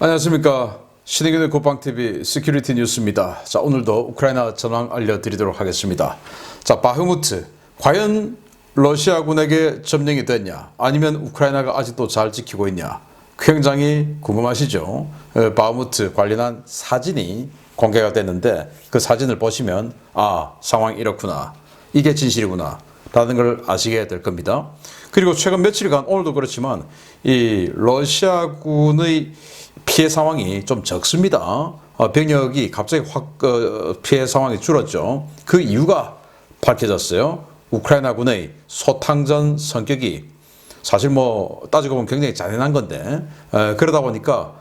안녕하십니까. 신의균의 국방TV 시큐리티 뉴스입니다. 자, 오늘도 우크라이나 전황 알려드리도록 하겠습니다. 자, 바흐무트. 과연 러시아군에게 점령이 됐냐? 아니면 우크라이나가 아직도 잘 지키고 있냐? 굉장히 궁금하시죠? 바흐무트 관련한 사진이 공개가 됐는데 그 사진을 보시면 상황이 이렇구나. 이게 진실이구나. 라는 걸 아시게 될 겁니다. 그리고 최근 며칠간 오늘도 그렇지만 이 러시아군의 피해 상황이 좀 적습니다. 병력이 갑자기 확 피해 상황이 줄었죠. 그 이유가 밝혀졌어요. 우크라이나군의 소탕전 성격이 사실 따지고 보면 굉장히 잔인한 건데 그러다 보니까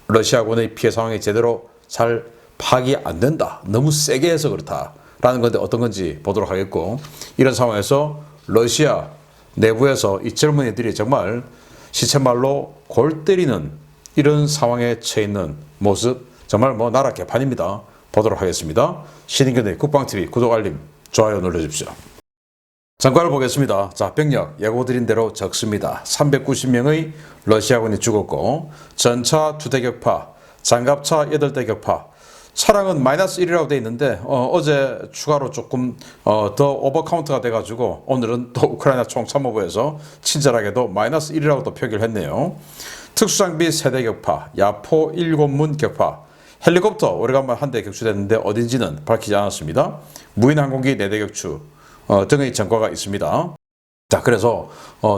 러시아군의 피해 상황이 제대로 잘 파악이 안 된다. 너무 세게 해서 그렇다라는 건데 어떤 건지 보도록 하겠고, 이런 상황에서 러시아 내부에서 이 젊은이들이 정말 시쳇말로 골 때리는 이런 상황에 처해 있는 모습, 정말 나라 개판입니다. 보도록 하겠습니다. 신인균의 국방TV 구독, 알림, 좋아요 눌러주십시오. 전과를 보겠습니다. 자, 병력 예고드린 대로 적습니다. 390명의 러시아군이 죽었고, 전차 2대 격파, 장갑차 8대 격파, 차량은 -1이라고 되어 있는데 어제 추가로 조금 더 오버카운트가 돼가지고 오늘은 또 우크라이나 총참모부에서 친절하게도 -1이라고 또 표기를 했네요. 특수장비 3대 격파, 야포 7문 격파, 헬리콥터 오래간만에 한 대 격추됐는데 어딘지는 밝히지 않았습니다. 무인항공기 4대 격추 등의 전과가 있습니다. 자, 그래서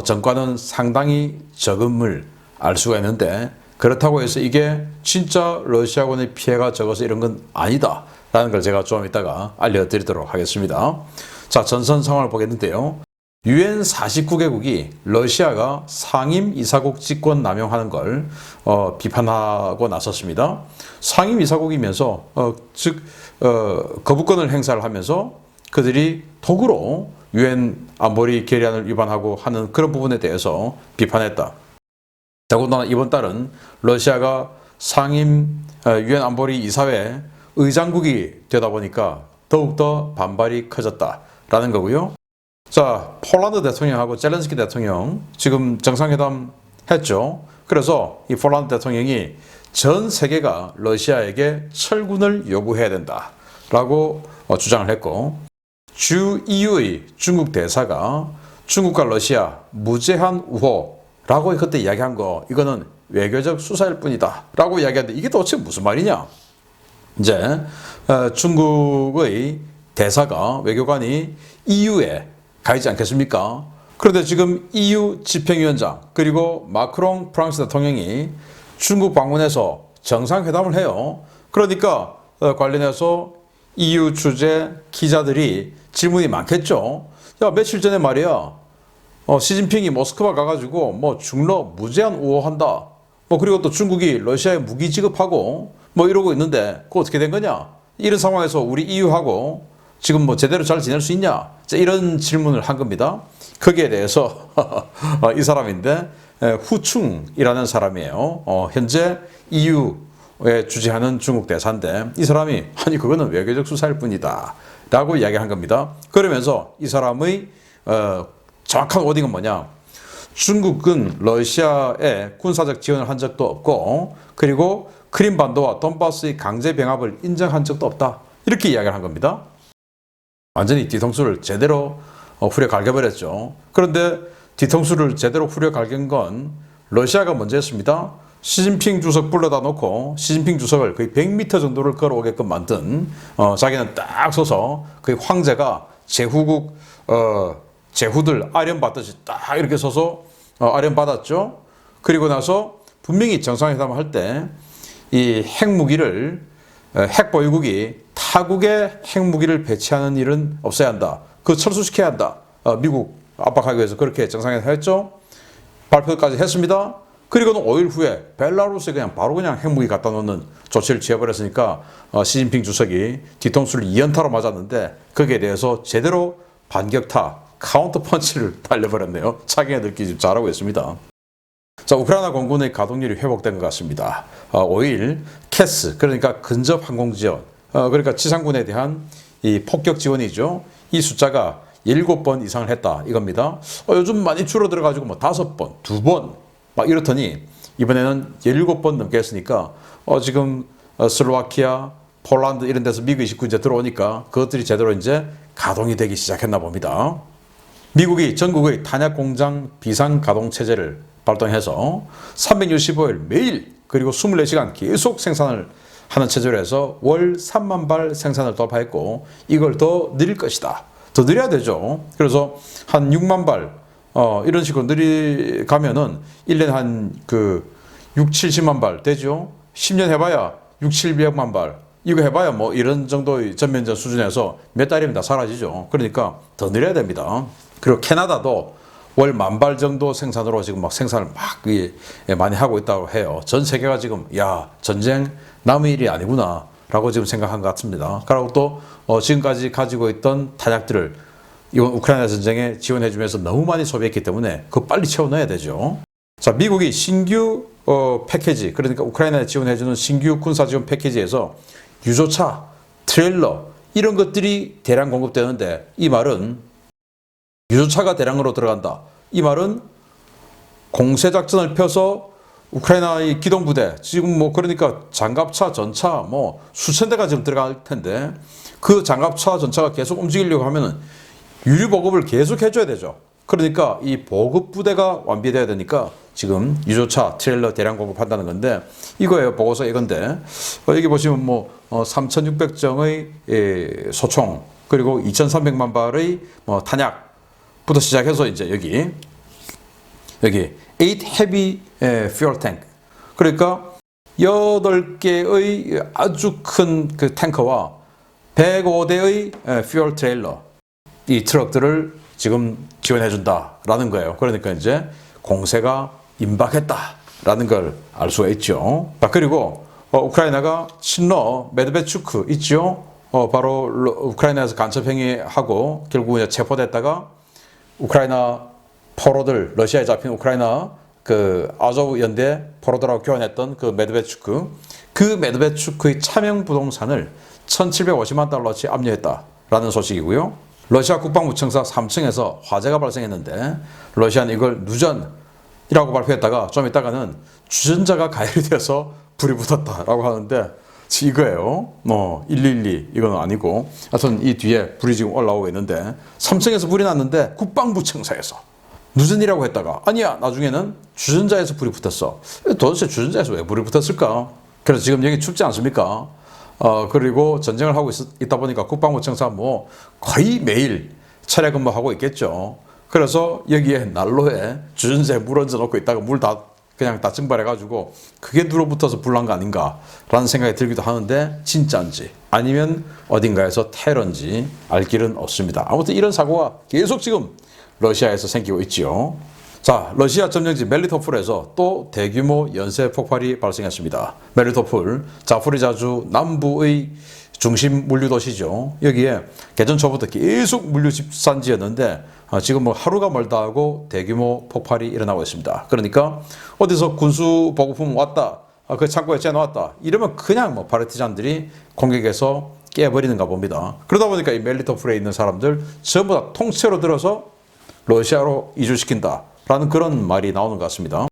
전과는 상당히 적음을 알 수가 있는데, 그렇다고 해서 이게 진짜 러시아군의 피해가 적어서 이런 건 아니다 라는 걸 제가 좀 이따가 알려드리도록 하겠습니다. 자, 전선 상황을 보겠는데요. UN 49개국이 러시아가 상임이사국 직권 남용하는 걸 비판하고 나섰습니다. 상임이사국이면서 거부권을 행사를 하면서 그들이 도구로 UN 안보리 결의안을 위반하고 하는 그런 부분에 대해서 비판했다. 더군다나 이번 달은 러시아가 상임 UN 안보리 이사회 의장국이 되다 보니까 더욱더 반발이 커졌다라는 거고요. 자, 폴란드 대통령하고 젤렌스키 대통령 지금 정상회담 했죠. 그래서 이 폴란드 대통령이 전 세계가 러시아에게 철군을 요구해야 된다라고 주장을 했고, 주 EU의 중국 대사가 중국과 러시아 무제한 우호라고 그때 이야기한 거, 이거는 외교적 수사일 뿐이다 라고 이야기하는데, 이게 도대체 무슨 말이냐? 이제 중국의 대사가, 외교관이 EU에 가 있지 않겠습니까? 그런데 지금 EU 집행위원장 그리고 마크롱 프랑스 대통령이 중국 방문해서 정상회담을 해요. 그러니까 관련해서 EU 주재 기자들이 질문이 많겠죠. 야, 며칠 전에 말이야, 시진핑이 모스크바 가가지고 중러 무제한 우호한다. 그리고 또 중국이 러시아에 무기 지급하고 이러고 있는데 그거 어떻게 된 거냐? 이런 상황에서 우리 EU하고 지금 제대로 잘 지낼 수 있냐? 이런 질문을 한 겁니다. 거기에 대해서 이 사람인데 후충이라는 사람이에요. 현재 EU에 주재하는 중국 대사인데, 이 사람이 아니 그거는 외교적 수사일 뿐이다 라고 이야기한 겁니다. 그러면서 이 사람의 정확한 워딩은 뭐냐? 중국은 러시아에 군사적 지원을 한 적도 없고, 그리고 크림반도와 돈바스의 강제 병합을 인정한 적도 없다, 이렇게 이야기를 한 겁니다. 완전히 뒤통수를 제대로 후려 갈겨버렸죠. 그런데 뒤통수를 제대로 후려 갈긴 건 러시아가 먼저 했습니다. 시진핑 주석 불러다 놓고 시진핑 주석을 거의 100m 정도를 걸어오게끔 만든, 자기는 딱 서서 거의 황제가 제후국 제후들 아련받듯이 딱 이렇게 서서 아련받았죠. 그리고 나서 분명히 정상회담을 할 때 이 핵무기를, 핵보유국이 타국의 핵무기를 배치하는 일은 없어야 한다. 그거 철수시켜야 한다. 미국 압박하기 위해서 그렇게 정상회담 했죠. 발표까지 했습니다. 그리고는 5일 후에 벨라루스에 바로 핵무기 갖다 놓는 조치를 취해버렸으니까 시진핑 주석이 뒤통수를 2연타로 맞았는데, 거기에 대해서 제대로 반격타, 카운터 펀치를 달려버렸네요. 차기에 들기 좀 잘하고 있습니다. 자, 우크라이나 공군의 가동률이 회복된 것 같습니다. 5일 캐스, 그러니까 근접 항공지원, 그러니까 지상군에 대한 이 폭격 지원이죠. 이 숫자가 7번 이상을 했다 이겁니다. 요즘 많이 줄어들어가지고 5번, 2번 막 이렇더니 이번에는 17번 넘게 했으니까 지금 슬로바키아, 폴란드 이런 데서 미국 29제 들어오니까 그것들이 제대로 이제 가동이 되기 시작했나 봅니다. 미국이 전국의 탄약 공장 비상 가동 체제를 발동해서 365일 매일 그리고 24시간 계속 생산을 하는 체제로 해서 월 3만 발 생산을 돌파했고 이걸 더 늘릴 것이다. 더 늘려야 되죠. 그래서 한 6만 발 이런 식으로 가면은 1년에 한 6, 70만 발 되죠. 10년 해봐야 6, 700만 발. 이거 해봐야 뭐 이런 정도의 전면전 수준에서 몇 달이면 다 사라지죠. 그러니까 더 늘려야 됩니다. 그리고 캐나다도 월 10,000발 정도 생산으로 지금 막 생산을 많이 하고 있다고 해요. 전 세계가 지금 전쟁 남의 일이 아니구나 라고 지금 생각한 것 같습니다. 그리고 또 지금까지 가지고 있던 탄약들을 이번 우크라이나 전쟁에 지원해 주면서 너무 많이 소비했기 때문에 그거 빨리 채워 넣어야 되죠. 자, 미국이 신규 패키지, 그러니까 우크라이나에 지원해 주는 신규 군사 지원 패키지에서 유조차, 트레일러 이런 것들이 대량 공급되는데 이 말은 유조차가 대량으로 들어간다. 이 말은 공세작전을 펴서 우크라이나의 기동부대, 지금 뭐 그러니까 장갑차, 전차 뭐 수천 대가 지금 들어갈 텐데 그 장갑차, 전차가 계속 움직이려고 하면은 유류 보급을 계속 해줘야 되죠. 그러니까 이 보급 부대가 완비돼야 되니까 지금 유조차, 트레일러 대량 공급한다는 건데 이거예요. 보고서 이건데 여기 보시면 뭐 3,600정의 소총 그리고 2,300만 발의 탄약부터 시작해서 이제 여기 8 heavy fuel tank 그러니까 8개의 아주 큰 그 탱커와 105대의 fuel 트레일러 이 트럭들을 지금 지원해 준다라는 거예요. 그러니까 이제 공세가 임박했다라는 걸 알 수가 있죠. 그리고 우크라이나가 친러 메드베추크 있죠. 바로 우크라이나에서 간첩 행위하고 결국 이제 체포됐다가 우크라이나 포로들 러시아에 잡힌 우크라이나 그 아조브 연대 포로들하고 교환했던 그 메드베추크 그 메드베추크의 차명 부동산을 1,750만 달러치 압류했다라는 소식이고요. 러시아 국방부청사 3층에서 화재가 발생했는데 러시아는 이걸 누전이라고 발표했다가 좀 있다가는 주전자가 가열이 되어서 불이 붙었다라고 하는데 이거예요. 112 이건 아니고 하여튼 이 뒤에 불이 지금 올라오고 있는데 3층에서 불이 났는데 국방부청사에서 누전이라고 했다가 아니야 나중에는 주전자에서 불이 붙었어. 도대체 주전자에서 왜 불이 붙었을까? 그래서 지금 여기 춥지 않습니까? 그리고 전쟁을 하고 있다 보니까 국방부청사 뭐 거의 매일 철야 근무하고 있겠죠. 그래서 여기에 난로에 주전자에 물 얹어 놓고 있다가 물 그냥 다 증발해가지고 그게 눌어붙어서 불난 거 아닌가라는 생각이 들기도 하는데 진짜인지 아니면 어딘가에서 테러인지 알 길은 없습니다. 아무튼 이런 사고가 계속 지금 러시아에서 생기고 있지요. 자, 러시아 점령지 멜리토폴에서 또 대규모 연쇄 폭발이 발생했습니다. 멜리토폴, 자포리자주 남부의 중심 물류 도시죠. 여기에 개전 초부터 계속 물류 집산지였는데 지금 뭐 하루가 멀다 하고 대규모 폭발이 일어나고 있습니다. 그러니까 어디서 군수 보급품 왔다, 그 창고에 째놓았다 이러면 그냥 뭐 파르티잔들이 공격해서 깨버리는가 봅니다. 그러다 보니까 이 멜리토폴에 있는 사람들 전부 다 통째로 들어서 러시아로 이주시킨다 라는 그런 말이 나오는 것 같습니다.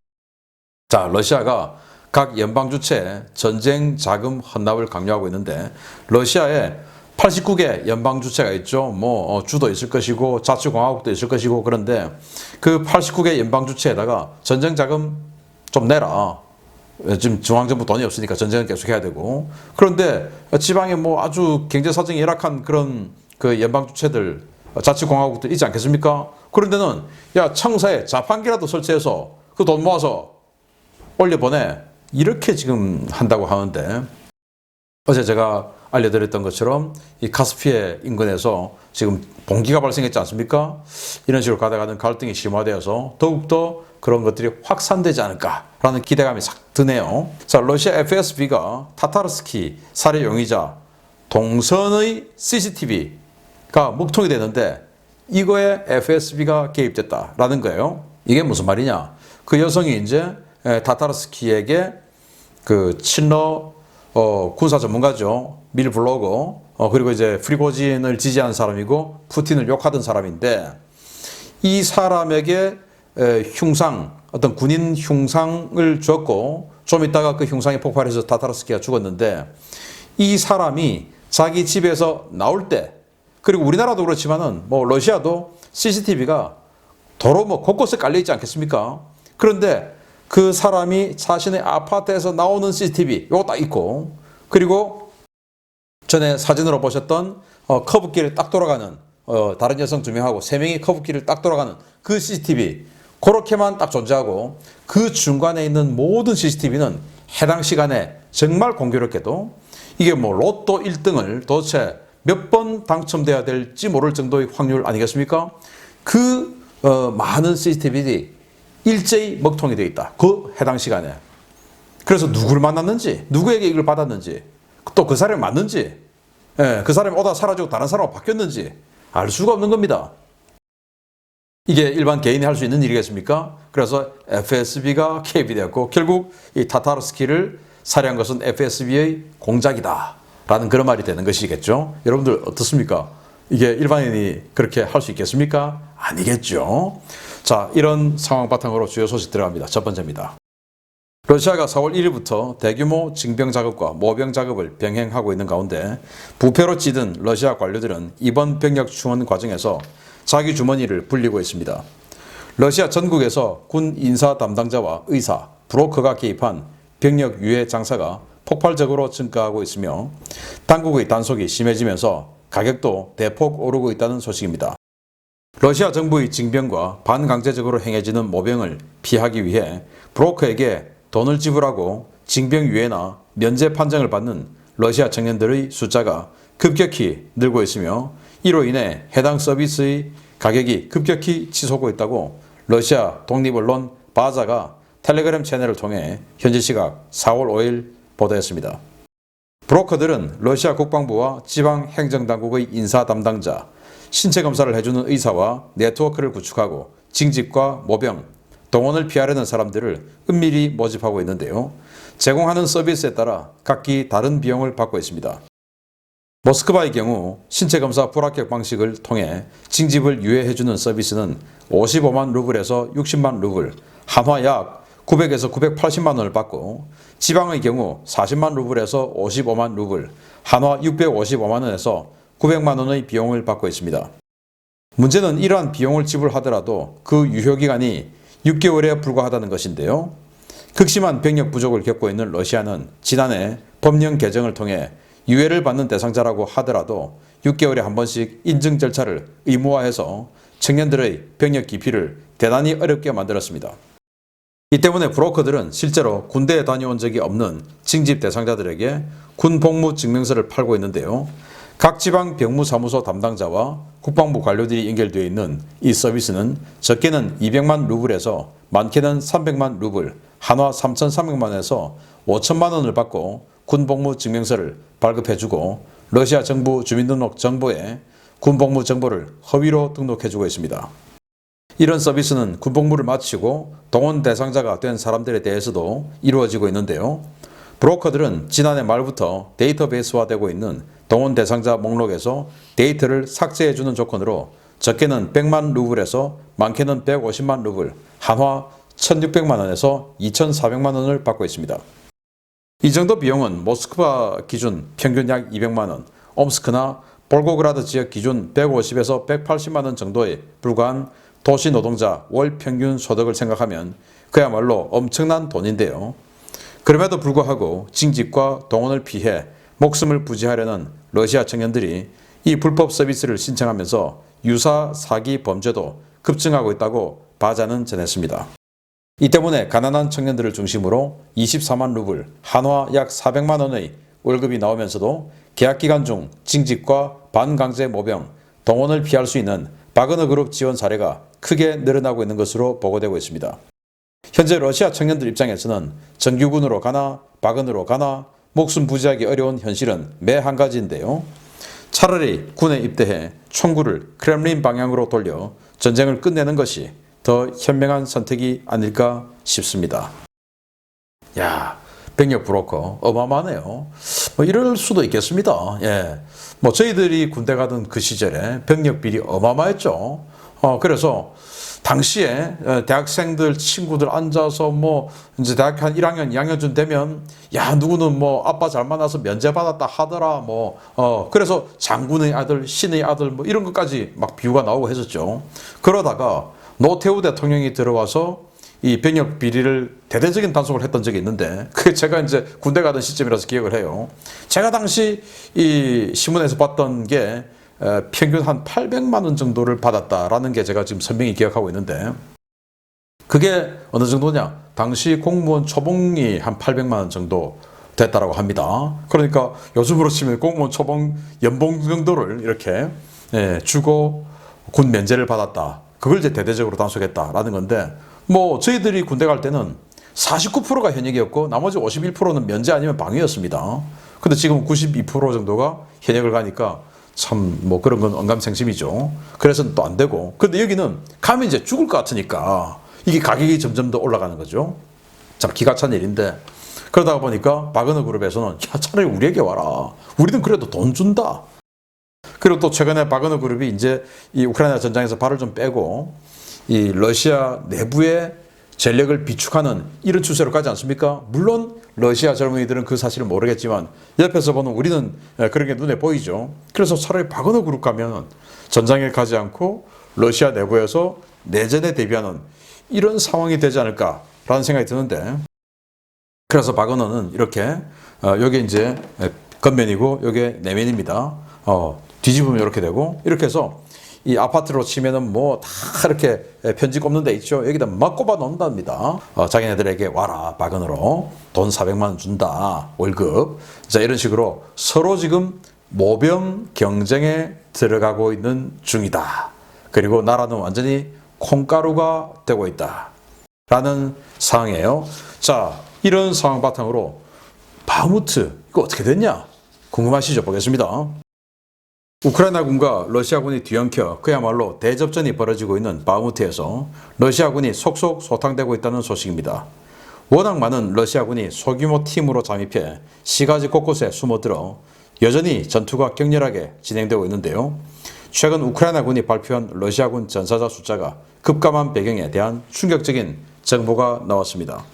자, 러시아가 각 연방 주체에 전쟁 자금 헌납을 강요하고 있는데 러시아에 89개 연방 주체가 있죠. 뭐 주도 있을 것이고 자치공화국도 있을 것이고 그런데 그 89개 연방 주체에다가 전쟁 자금 좀 내라. 지금 중앙정부 돈이 없으니까 전쟁은 계속 해야 되고 그런데 지방에 뭐 아주 경제 사정이 열악한 그런 그 연방 주체들 자치공화국들 있지 않겠습니까? 그런데는 야 청사에 자판기라도 설치해서 그 돈 모아서 올려보내 이렇게 지금 한다고 하는데 어제 제가 알려드렸던 것처럼 이 카스피해 인근에서 지금 봉기가 발생했지 않습니까? 이런 식으로 가다가는 갈등이 심화되어서 더욱더 그런 것들이 확산되지 않을까라는 기대감이 싹 드네요. 자, 러시아 FSB가 타타르스키 살해 용의자 동선의 CCTV가 목통이 되는데 이거에 FSB가 개입됐다라는 거예요. 이게 무슨 말이냐? 그 여성이 이제 타타르스키에게 그 친러 군사 전문가죠. 밀 블로거 그리고 이제 프리고진을 지지하는 사람이고 푸틴을 욕하던 사람인데 이 사람에게 흉상, 어떤 군인 흉상을 줬고 좀 있다가 그 흉상이 폭발해서 타타르스키가 죽었는데 이 사람이 자기 집에서 나올 때, 그리고 우리나라도 그렇지만은 뭐 러시아도 CCTV가 도로 뭐 곳곳에 깔려 있지 않겠습니까? 그런데 그 사람이 자신의 아파트에서 나오는 CCTV 요거 딱 있고, 그리고 전에 사진으로 보셨던 커브길을 딱 돌아가는 다른 여성 2명하고 3명이 커브길을 딱 돌아가는 그 CCTV, 그렇게만 딱 존재하고 그 중간에 있는 모든 CCTV는 해당 시간에 정말 공교롭게도 이게 뭐 로또 1등을 도대체 몇 번 당첨돼야 될지 모를 정도의 확률 아니겠습니까? 그 많은 CCTV들이 일제히 먹통이 되어 있다. 그 해당 시간에. 그래서 누구를 만났는지, 누구에게 이걸 받았는지, 또 그 사람이 맞는지, 그 사람이 오다 사라지고 다른 사람으로 바뀌었는지 알 수가 없는 겁니다. 이게 일반 개인이 할 수 있는 일이겠습니까? 그래서 FSB가 개입이 되었고 결국 이 타타르스키를 살해한 것은 FSB의 공작이다 라는 그런 말이 되는 것이겠죠. 여러분들 어떻습니까? 이게 일반인이 그렇게 할 수 있겠습니까? 아니겠죠. 자, 이런 상황 바탕으로 주요 소식 들어갑니다. 첫 번째입니다. 러시아가 4월 1일부터 대규모 징병 작업과 모병 작업을 병행하고 있는 가운데 부패로 찌든 러시아 관료들은 이번 병력 충원 과정에서 자기 주머니를 불리고 있습니다. 러시아 전국에서 군 인사 담당자와 의사, 브로커가 개입한 병력 유해 장사가 폭발적으로 증가하고 있으며 당국의 단속이 심해지면서 가격도 대폭 오르고 있다는 소식입니다. 러시아 정부의 징병과 반강제적으로 행해지는 모병을 피하기 위해 브로커에게 돈을 지불하고 징병 유예나 면제 판정을 받는 러시아 청년들의 숫자가 급격히 늘고 있으며 이로 인해 해당 서비스의 가격이 급격히 치솟고 있다고 러시아 독립언론 바자가 텔레그램 채널을 통해 현지 시각 4월 5일 보도했습니다. 브로커들은 러시아 국방부와 지방 행정당국의 인사 담당자, 신체 검사를 해주는 의사와 네트워크를 구축하고 징집과 모병, 동원을 피하려는 사람들을 은밀히 모집하고 있는데요. 제공하는 서비스에 따라 각기 다른 비용을 받고 있습니다. 모스크바의 경우 신체 검사 불합격 방식을 통해 징집을 유예해주는 서비스는 55만 루블에서 60만 루블, 한화 약 900에서 980만 원을 받고 지방의 경우 40만 루블에서 55만 루블, 한화 655만 원에서 900만 원의 비용을 받고 있습니다. 문제는 이러한 비용을 지불하더라도 그 유효기간이 6개월에 불과하다는 것인데요. 극심한 병력 부족을 겪고 있는 러시아는 지난해 법령 개정을 통해 유예를 받는 대상자라고 하더라도 6개월에 한 번씩 인증 절차를 의무화해서 청년들의 병력 기피를 대단히 어렵게 만들었습니다. 이 때문에 브로커들은 실제로 군대에 다녀온 적이 없는 징집 대상자들에게 군 복무 증명서를 팔고 있는데요. 각 지방 병무사무소 담당자와 국방부 관료들이 연결되어 있는 이 서비스는 적게는 200만 루블에서 많게는 300만 루블, 한화 3,300만 원에서 5천만 원을 받고 군복무 증명서를 발급해주고 러시아 정부 주민등록 정보에 군복무 정보를 허위로 등록해주고 있습니다. 이런 서비스는 군복무를 마치고 동원 대상자가 된 사람들에 대해서도 이루어지고 있는데요. 브로커들은 지난해 말부터 데이터베이스화되고 있는 동원 대상자 목록에서 데이터를 삭제해주는 조건으로 적게는 100만 루블에서 많게는 150만 루블, 한화 1,600만 원에서 2,400만 원을 받고 있습니다. 이 정도 비용은 모스크바 기준 평균 약 200만 원, 옴스크나 볼고그라드 지역 기준 150에서 180만 원 정도에 불과한 도시 노동자 월 평균 소득을 생각하면 그야말로 엄청난 돈인데요. 그럼에도 불구하고 징집과 동원을 피해 목숨을 부지하려는 러시아 청년들이 이 불법 서비스를 신청하면서 유사 사기 범죄도 급증하고 있다고 바자는 전했습니다. 이 때문에 가난한 청년들을 중심으로 24만 루블, 한화 약 400만 원의 월급이 나오면서도 계약 기간 중 징집과 반강제 모병, 동원을 피할 수 있는 바그너 그룹 지원 사례가 크게 늘어나고 있는 것으로 보고되고 있습니다. 현재 러시아 청년들 입장에서는 정규군으로 가나 바그너로 가나 목숨 부지하기 어려운 현실은 매 한 가지인데요. 차라리 군에 입대해 총구를 크렘린 방향으로 돌려 전쟁을 끝내는 것이 더 현명한 선택이 아닐까 싶습니다. 야, 병력 브로커 어마어마하네요. 뭐 이럴 수도 있겠습니다. 예, 뭐 저희들이 군대 가던 그 시절에 병력 비리 어마어마했죠. 그래서 당시에 대학생들 친구들 앉아서 뭐 이제 대학 한 1학년, 2학년쯤 되면 야 누구는 뭐 아빠 잘 만나서 면제 받았다 하더라 뭐 그래서 장군의 아들, 신의 아들 뭐 이런 것까지 막 비유가 나오고 했었죠. 그러다가 노태우 대통령이 들어와서 이 병역 비리를 대대적인 단속을 했던 적이 있는데 그게 제가 이제 군대 가던 시점이라서 기억을 해요. 제가 당시 이 신문에서 봤던 게 평균 한 800만 원 정도를 받았다라는 게 제가 지금 선명히 기억하고 있는데 그게 어느 정도냐? 당시 공무원 초봉이 한 800만 원 정도 됐다라고 합니다. 그러니까 요즘으로 치면 공무원 초봉 연봉 정도를 이렇게 주고 군 면제를 받았다. 그걸 이제 대대적으로 단속했다라는 건데 뭐 저희들이 군대 갈 때는 49%가 현역이었고 나머지 51%는 면제 아니면 방위였습니다. 근데 지금 92% 정도가 현역을 가니까 참 뭐 그런 건 언감생심이죠. 그래서 또 안 되고. 근데 여기는 가면 이제 죽을 것 같으니까 이게 가격이 점점 더 올라가는 거죠. 참 기가 찬 일인데 그러다 보니까 바그너 그룹에서는 야 차라리 우리에게 와라. 우리는 그래도 돈 준다. 그리고 또 최근에 바그너 그룹이 이제 이 우크라이나 전장에서 발을 좀 빼고 이 러시아 내부의 전력을 비축하는 이런 추세로 가지 않습니까? 물론 러시아 젊은이들은 그 사실을 모르겠지만 옆에서 보는 우리는 그런 게 눈에 보이죠. 그래서 차라리 바그너 그룹 가면 전장에 가지 않고 러시아 내부에서 내전에 대비하는 이런 상황이 되지 않을까라는 생각이 드는데 그래서 바그너는 이렇게 요게 이제 겉면이고 요게 내면입니다. 뒤집으면 이렇게 되고 이렇게 해서 이 아파트로 치면은 뭐 다 이렇게 편지 꼽는 데 있죠. 여기다 막 꼽아 놓는답니다. 자기네들에게 와라 바그너로 돈 400만 원 준다 월급. 자 이런 식으로 서로 지금 모병 경쟁에 들어가고 있는 중이다. 그리고 나라는 완전히 콩가루가 되고 있다. 라는 상황이에요. 자 이런 상황 바탕으로 바흐무트 이거 어떻게 됐냐? 궁금하시죠? 보겠습니다. 우크라이나군과 러시아군이 뒤엉켜 그야말로 대접전이 벌어지고 있는 바흐무트에서 러시아군이 속속 소탕되고 있다는 소식입니다. 워낙 많은 러시아군이 소규모 팀으로 잠입해 시가지 곳곳에 숨어들어 여전히 전투가 격렬하게 진행되고 있는데요. 최근 우크라이나군이 발표한 러시아군 전사자 숫자가 급감한 배경에 대한 충격적인 정보가 나왔습니다.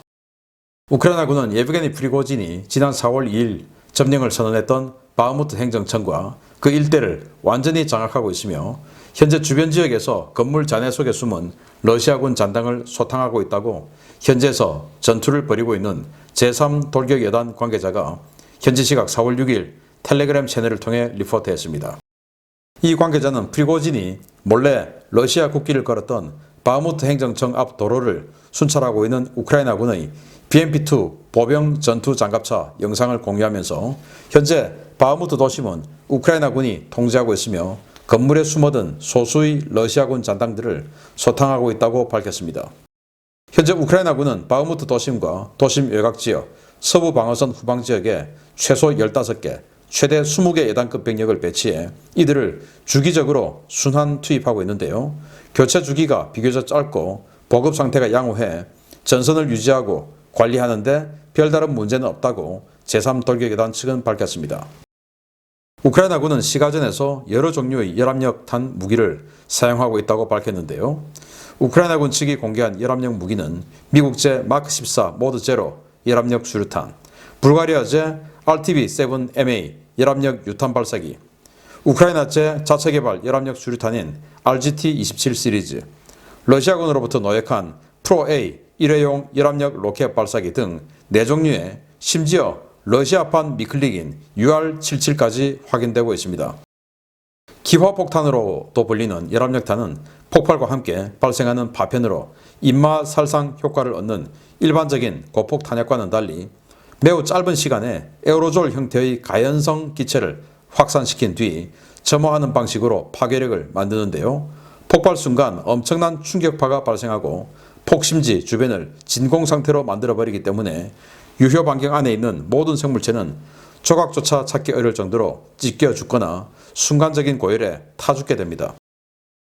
우크라이나군은 예브게니 프리고진이 지난 4월 2일 점령을 선언했던 바흐무트 행정청과 그 일대를 완전히 장악하고 있으며 현재 주변 지역에서 건물 잔해 속에 숨은 러시아군 잔당을 소탕하고 있다고 현지에서 전투를 벌이고 있는 제3돌격여단 관계자가 현지 시각 4월 6일 텔레그램 채널을 통해 리포트했습니다. 이 관계자는 프리고진이 몰래 러시아 국기를 걸었던 바흐무트 행정청 앞 도로를 순찰하고 있는 우크라이나군의 BMP-2 보병 전투 장갑차 영상을 공유하면서 현재 바흐무트 도심은 우크라이나군이 통제하고 있으며 건물에 숨어든 소수의 러시아군 잔당들을 소탕하고 있다고 밝혔습니다. 현재 우크라이나군은 바흐무트 도심과 도심 외곽지역, 서부 방어선 후방 지역에 최소 15개, 최대 20개 예단급 병력을 배치해 이들을 주기적으로 순환 투입하고 있는데요. 교체 주기가 비교적 짧고 보급 상태가 양호해 전선을 유지하고 관리하는 데 별다른 문제는 없다고 제3돌격여단 측은 밝혔습니다. 우크라이나군은 시가전에서 여러 종류의 열압력탄 무기를 사용하고 있다고 밝혔는데요. 우크라이나군 측이 공개한 열압력 무기는 미국제 마크14 모드 제로 열압력 수류탄, 불가리아제 RTV-7MA 열압력 유탄 발사기, 우크라이나제 자체 개발 열압력 수류탄인 RGT-27 시리즈, 러시아군으로부터 노획한 프로-A 일회용 열압력 로켓 발사기 등 4종류의 심지어 러시아판 미클릭인 UR-77까지 확인되고 있습니다. 기화폭탄으로도 불리는 열압력탄은 폭발과 함께 발생하는 파편으로 인마 살상 효과를 얻는 일반적인 고폭 탄약과는 달리 매우 짧은 시간에 에어로졸 형태의 가연성 기체를 확산시킨 뒤 점화하는 방식으로 파괴력을 만드는데요. 폭발 순간 엄청난 충격파가 발생하고 폭심지 주변을 진공 상태로 만들어버리기 때문에 유효 반경 안에 있는 모든 생물체는 조각조차 찾기 어려울 정도로 찢겨 죽거나 순간적인 고열에 타 죽게 됩니다.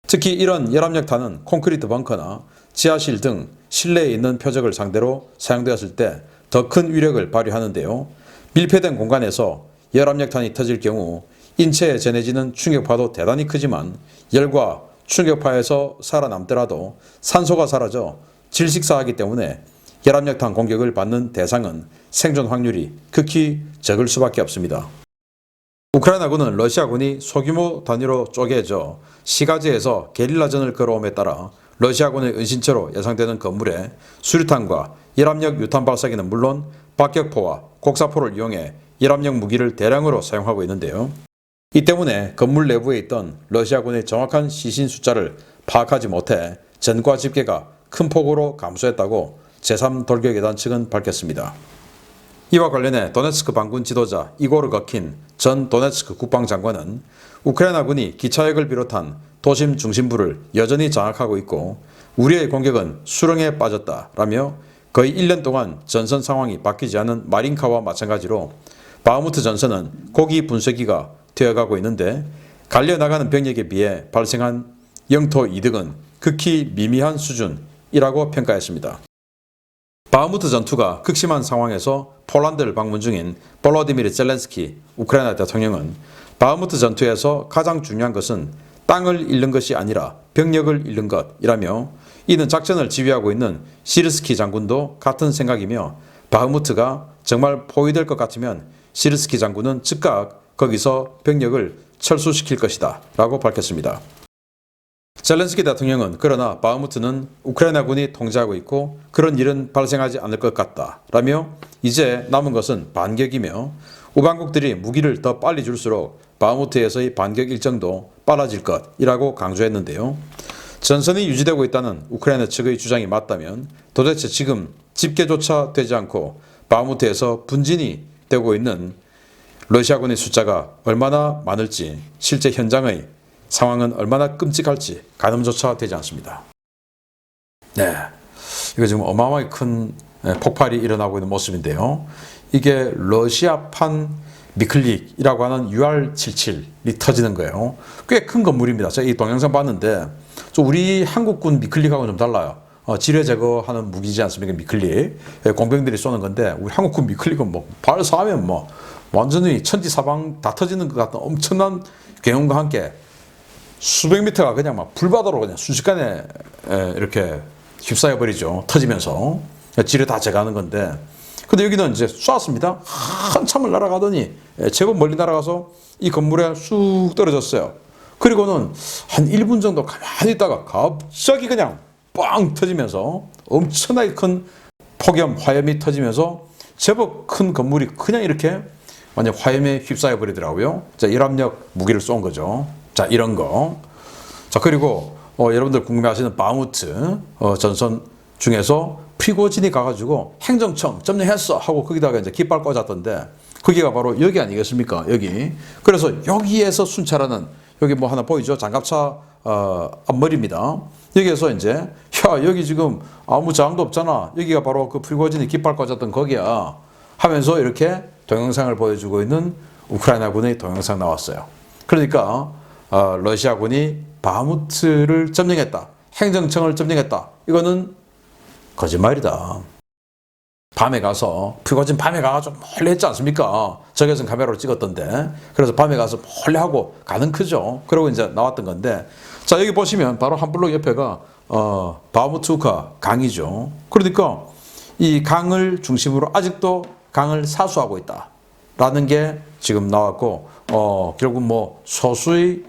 특히 이런 열압력탄은 콘크리트 벙커나 지하실 등 실내에 있는 표적을 상대로 사용되었을 때 더 큰 위력을 발휘하는데요. 밀폐된 공간에서 열압력탄이 터질 경우 인체에 전해지는 충격파도 대단히 크지만 열과 충격파에서 살아남더라도 산소가 사라져 질식사하기 때문에 열압력탄 공격을 받는 대상은 생존 확률이 극히 적을 수밖에 없습니다. 우크라이나군은 러시아군이 소규모 단위로 쪼개져 시가지에서 게릴라전을 걸어옴에 따라 러시아군의 은신처로 예상되는 건물에 수류탄과 열압력 유탄 발사기는 물론 박격포와 곡사포를 이용해 열압력 무기를 대량으로 사용하고 있는데요. 이 때문에 건물 내부에 있던 러시아군의 정확한 시신 숫자를 파악하지 못해 전과 집계가 큰 폭으로 감소했다고 제3돌격예단 측은 밝혔습니다. 이와 관련해 도네츠크 반군 지도자 이고르 거킨 전 도네츠크 국방장관은 우크라이나군이 기차역을 비롯한 도심 중심부를 여전히 장악하고 있고 우리의 공격은 수렁에 빠졌다라며 거의 1년 동안 전선 상황이 바뀌지 않은 마린카와 마찬가지로 바흐무트 전선은 고기 분쇄기가 되어가고 있는데 갈려나가는 병력에 비해 발생한 영토 이득은 극히 미미한 수준이라고 평가했습니다. 바흐무트 전투가 극심한 상황에서 폴란드를 방문 중인 볼로디미르 젤렌스키 우크라이나 대통령은 바흐무트 전투에서 가장 중요한 것은 땅을 잃는 것이 아니라 병력을 잃는 것이라며 이는 작전을 지휘하고 있는 시르스키 장군도 같은 생각이며 바흐무트가 정말 포위될 것 같으면 시르스키 장군은 즉각 거기서 병력을 철수시킬 것이다 라고 밝혔습니다. 젤렌스키 대통령은 그러나 바흐무트는 우크라이나군이 통제하고 있고 그런 일은 발생하지 않을 것 같다 라며 이제 남은 것은 반격이며 우방국들이 무기를 더 빨리 줄수록 바흐무트에서의 반격 일정도 빨라질 것이라고 강조했는데요. 전선이 유지되고 있다는 우크라이나 측의 주장이 맞다면 도대체 지금 집계조차 되지 않고 바흐무트에서 분진이 되고 있는 러시아군의 숫자가 얼마나 많을지 실제 현장의 상황은 얼마나 끔찍할지 가늠조차 되지 않습니다. 네, 이거 지금 어마어마하게 큰 폭발이 일어나고 있는 모습인데요. 이게 러시아판 미클릭이라고 하는 UR-77이 터지는 거예요. 꽤 큰 건물입니다. 제가 이 동영상 봤는데 우리 한국군 미클릭하고는 좀 달라요. 지뢰 제거하는 무기지 않습니까? 미클릭. 공병들이 쏘는 건데 우리 한국군 미클릭은 뭐 발사하면 뭐 완전히 천지사방 다 터지는 것 같은 엄청난 경험과 함께 수백 미터가 그냥 막 불바다로 그냥 순식간에 이렇게 휩싸여 버리죠. 터지면서 지뢰 다 제거하는 건데, 근데 여기는 이제 쐈습니다. 한참을 날아가더니 제법 멀리 날아가서 이 건물에 쑥 떨어졌어요. 그리고는 한 1분 정도 가만히 있다가 갑자기 그냥 빵 터지면서 엄청나게 큰 폭염 화염이 터지면서 제법 큰 건물이 그냥 이렇게 완전 화염에 휩싸여 버리더라고요. 자, 열압력 무기를 쏜 거죠. 자, 이런 거. 자, 그리고 여러분들 궁금해하시는 바흐무트 전선 중에서 프리고진이 가가지고 행정청 점령했어 하고 거기다가 이제 깃발 꽂았던데 거기가 바로 여기 아니겠습니까? 여기. 그래서 여기에서 순찰하는 여기 뭐 하나 보이죠? 장갑차 앞머리입니다. 여기에서 이제 야 여기 지금 아무 저항도 없잖아. 여기가 바로 그 프리고진이 깃발 꽂았던 거기야 하면서 이렇게 동영상을 보여주고 있는 우크라이나군의 동영상 나왔어요. 그러니까 러시아군이 바흐무트를 점령했다. 행정청을 점령했다. 이거는 거짓말이다. 밤에 가서 프리고진 밤에 가서 몰래 했지 않습니까? 적외선 카메라로 찍었던데. 그래서 밤에 가서 몰래 하고 가능크죠. 그러고 이제 나왔던 건데. 자, 여기 보시면 바로 한 블록 옆에가 바흐무트우카 강이죠. 그러니까 이 강을 중심으로 아직도 강을 사수하고 있다. 라는 게 지금 나왔고, 결국 뭐 소수의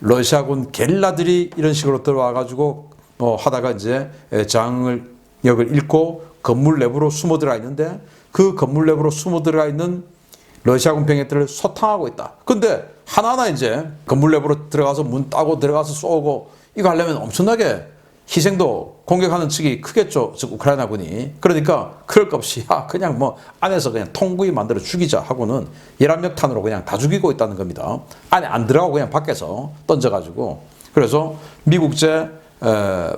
러시아군 게릴라들이 이런 식으로 들어와가지고 하다가 이제 장력을 잃고 건물 내부로 숨어 들어가 있는데 그 건물 내부로 숨어 들어가 있는 러시아군 병력들을 소탕하고 있다. 근데 하나하나 이제 건물 내부로 들어가서 문 따고 들어가서 쏘고 이거 하려면 엄청나게 희생도 공격하는 측이 크겠죠. 즉 우크라이나군이. 그러니까 그럴 것 없이 그냥 뭐 안에서 그냥 통구이 만들어 죽이자 하고는 열압력탄으로 그냥 다 죽이고 있다는 겁니다. 안에 안 들어가고 그냥 밖에서 던져가지고. 그래서 미국제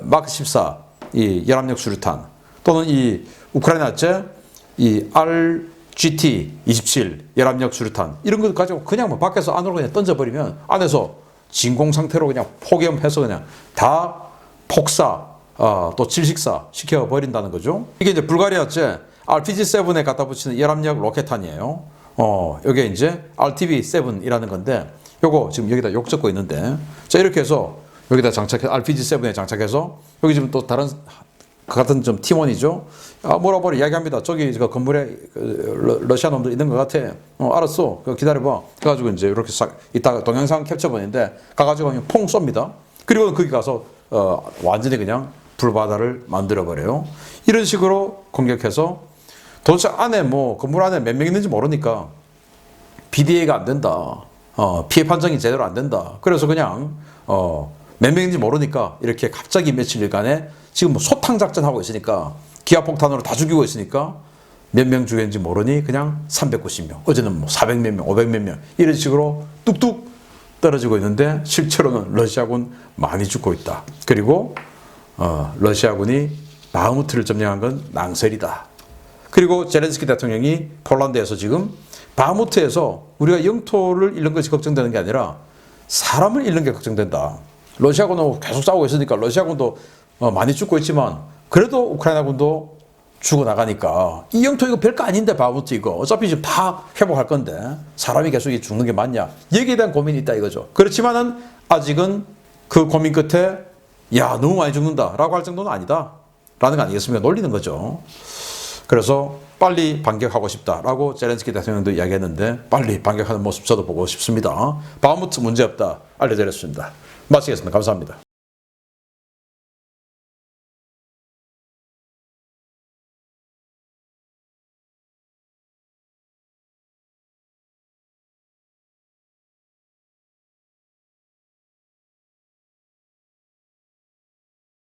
마크 14 이 열압력 수류탄 또는 이 우크라이나제 이 RGT-27 열압력 수류탄 이런 것 가지고 그냥 뭐 밖에서 안으로 그냥 던져버리면 안에서 진공 상태로 그냥 폭염해서 그냥 다 폭사 또 질식사 시켜버린다는 거죠. 이게 이제 불가리아제 RPG-7에 갖다 붙이는 열압력 로켓탄이에요. 이게 이제 RTV-7이라는 건데 요거 지금 여기다 욕 적고 있는데 자 이렇게 해서 여기다 장착해 RPG-7에 장착해서 여기 지금 또 다른 같은 좀 팀원이죠. 뭐라고 이야기합니다. 저기 그 건물에 러시아 놈들 있는 것 같아. 알았어. 기다려봐. 그래가지고 이제 이렇게 싹 이따가 동영상 캡처본인데 가가지고 그냥 퐁 쏩니다. 그리고 거기 가서 완전히 그냥 불바다를 만들어 버려요. 이런 식으로 공격해서 도대체 안에 뭐 건물 안에 몇 명 있는지 모르니까 BDA가 안 된다. 피해 판정이 제대로 안 된다. 그래서 그냥 몇 명인지 모르니까 이렇게 갑자기 며칠간에 지금 뭐 소탕 작전 하고 있으니까 기압폭탄으로 다 죽이고 있으니까 몇 명 죽였는지 모르니 그냥 390명, 어제는 뭐 400몇 명, 500몇 명 이런 식으로 뚝뚝 떨어지고 있는데 실제로는 러시아군 많이 죽고 있다. 그리고 러시아군이 바흐무트를 점령한 건 낭설이다. 그리고 제렌스키 대통령이 폴란드에서 지금 바흐무트에서 우리가 영토를 잃는 것이 걱정되는 게 아니라 사람을 잃는 게 걱정된다. 러시아군하고 계속 싸우고 있으니까 러시아군도 많이 죽고 있지만 그래도 우크라이나군도 죽어나가니까 이 영토 이거 별거 아닌데 바흐무트 이거 어차피 지금 다 회복할 건데 사람이 계속 죽는 게 맞냐. 여기에 대한 고민이 있다 이거죠. 그렇지만은 아직은 그 고민 끝에 야 너무 많이 죽는다 라고 할 정도는 아니다 라는 거 아니겠습니까? 놀리는 거죠. 그래서 빨리 반격하고 싶다라고 제렌스키 대통령도 이야기했는데 빨리 반격하는 모습 저도 보고 싶습니다. 바흐무트 문제없다 알려드렸습니다. 마치겠습니다. 감사합니다.